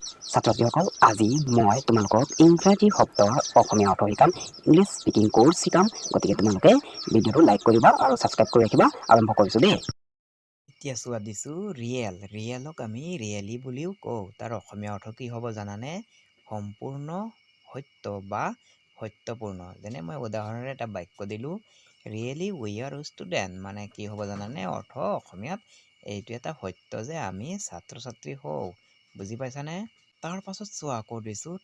ছাত্ৰ-ছাত্ৰীসকল আজি মই তোমালোকক ইংৰাজী শব্দৰ অসমীয়া অৰ্থ শিকাম ইংলিছ স্পিকিং কোৰ্চ শিকাম গতিকে তোমালোকে ভিডিঅ'টো লাইক কৰিবা আৰু ছাবস্ক্ৰাইব কৰি ৰাখিবা আৰম্ভ কৰিছোঁ দেই এতিয়া চোৱা দিছোঁ ৰিয়েলক আমি ৰিয়েলি বুলিও কওঁ তাৰ অসমীয়া অৰ্থ কি হ'ব জানানে সম্পূৰ্ণ সত্য বা সত্যপূৰ্ণ যেনে মই উদাহৰণেৰে এটা বাক্য দিলোঁ ৰিয়েলি উই আৰ ষ্টুডেণ্ট মানে কি হ'ব জানানে অৰ্থ অসমীয়াত এইটো এটা সত্য যে আমি ছাত্ৰ ছাত্ৰী হওঁ বুজি পাইছানে তাৰ পাছত চোৱা আকৌ দিছোঁ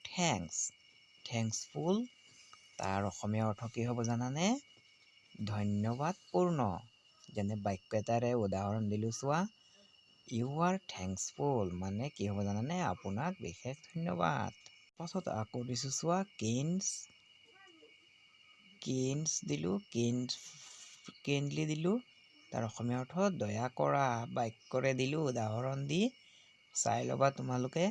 থেংকছফুল তাৰ অসমীয়া অৰ্থ কি হ'ব জানানে ধন্যবাদপূৰ্ণ যেনে বাক্য এটাৰে উদাহৰণ দিলোঁ চোৱা ইউ আৰ থেংকছফুল মানে কি হ'ব জানানে আপোনাক বিশেষ ধন্যবাদ পাছত আকৌ দিছোঁ চোৱা কিণ্ডলি দিলোঁ তাৰ অসমীয়া অৰ্থ দয়া কৰা বাক্যৰে দিলোঁ উদাহৰণ দি চাই ল'বা তোমালোকে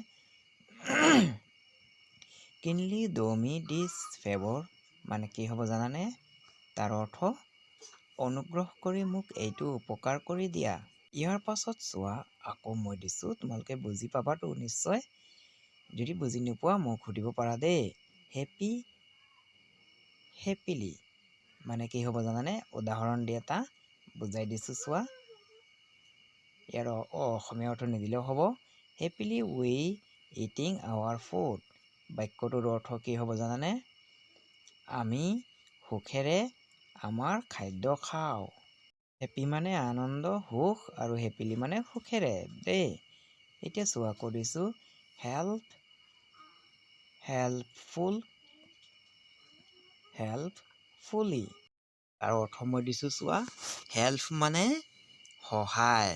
কিনলি ডু মি দিছ ফেভৰ মানে কি হ'ব জানানে তাৰ অৰ্থ অনুগ্ৰহ কৰি মোক এইটো উপকাৰ কৰি দিয়া ইয়াৰ পাছত চোৱা আকৌ মই দিছোঁ তোমালোকে বুজি পাবাতো নিশ্চয় যদি বুজি নোপোৱা মোক সুধিব পাৰা দেই হেপিলি মানে কি হ'ব জানানে উদাহৰণ দি এটা বুজাই দিছোঁ চোৱা ইয়াৰ অসমীয়া অৰ্থ নিদিলেও হ'ব হেপিলি উই ইটিং আৱাৰ ফুড বাক্যটোৰ অৰ্থ কি হ'ব জানানে আমি সুখেৰে আমাৰ খাদ্য খাওঁ হেপী মানে আনন্দ সুখ আৰু হেপিলি মানে সুখেৰে দেই এতিয়া চোৱা কৰিছোঁ হেল্পফুলি তাৰ অৰ্থ মই দিছোঁ চোৱা হেল্প মানে সহায়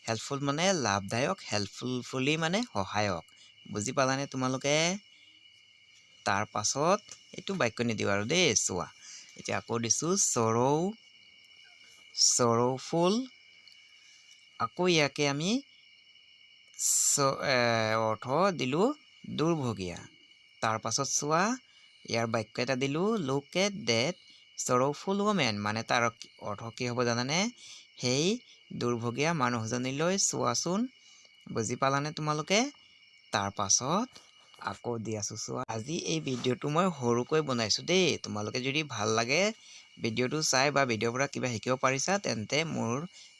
হেল্পফুল মানে লাভদায়ক হেল্পফুলি মানে সহায়ক বুজি পালানে তোমালোকে তাৰ পাছত এইটো বাক্য নিদিওঁ আৰু দেই চোৱা এতিয়া আকৌ দিছোঁ চৰ'ফুল আকৌ ইয়াকে আমি অৰ্থ দিলোঁ দুৰ্ভগীয়া তাৰ পাছত চোৱা ইয়াৰ বাক্য এটা দিলোঁ লুক এট ডেট চৰ'ফুল ৱমেন মানে তাৰ অৰ্থ কি হ'ব জানানে সেই দুৰ্ভগীয়া মানুহজনীলৈ চোৱাচোন বুজি পালানে তোমালোকে তাৰ পাছত আকৌ দি আছোঁ চোৱা আজি এই ভিডিঅ'টো মই সৰুকৈ বনাইছোঁ দেই তোমালোকে যদি ভাল লাগে ভিডিঅ'টো চাই বা ভিডিঅ'ৰ পৰা কিবা শিকিব পাৰিছা তেন্তে মোৰ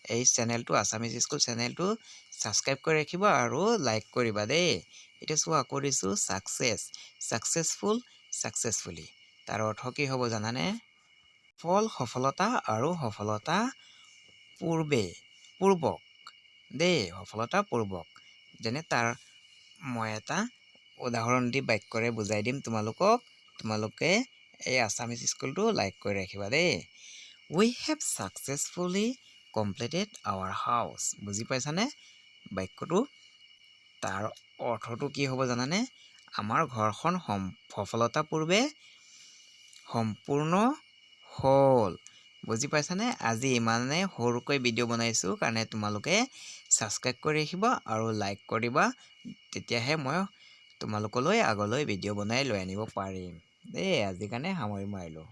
এই চেনেলটো আছামিজ স্কুল চেনেলটো ছাবস্ক্ৰাইব কৰি ৰাখিবা আৰু লাইক কৰিবা দেই এতিয়া চোৱা আকৌ দিছোঁ ছাকচেছফুলি তাৰ অৰ্থ কি হ'ব জানানে সফলতা আৰু সফলতা সফলতাপূৰ্বক যেনে তাৰ মই এটা উদাহৰণ দি বাক্যৰে বুজাই দিম তোমালোকে এই আছামিজ স্কুলটো লাইক কৰি ৰাখিবা দেই we have successfully completed our house বুজি পাইছানে বাক্যটো তাৰ অৰ্থটো কি হ'ব জানানে আমাৰ ঘৰখন সফলতাপূৰ্বে সম্পূৰ্ণ হ'ল বুজি পাইছানে আজি ইমানে সৰুকৈ ভিডিঅ' বনাইছোঁ কাৰণে তোমালোকে ছাবস্ক্ৰাইব কৰি ৰাখিবা আৰু লাইক কৰিবা তেতিয়াহে মই তোমালোকলৈ আগলৈ ভিডিঅ' বনাই লৈ আনিব পাৰিম দেই আজিৰ কাৰণে সামৰি মাৰিলোঁ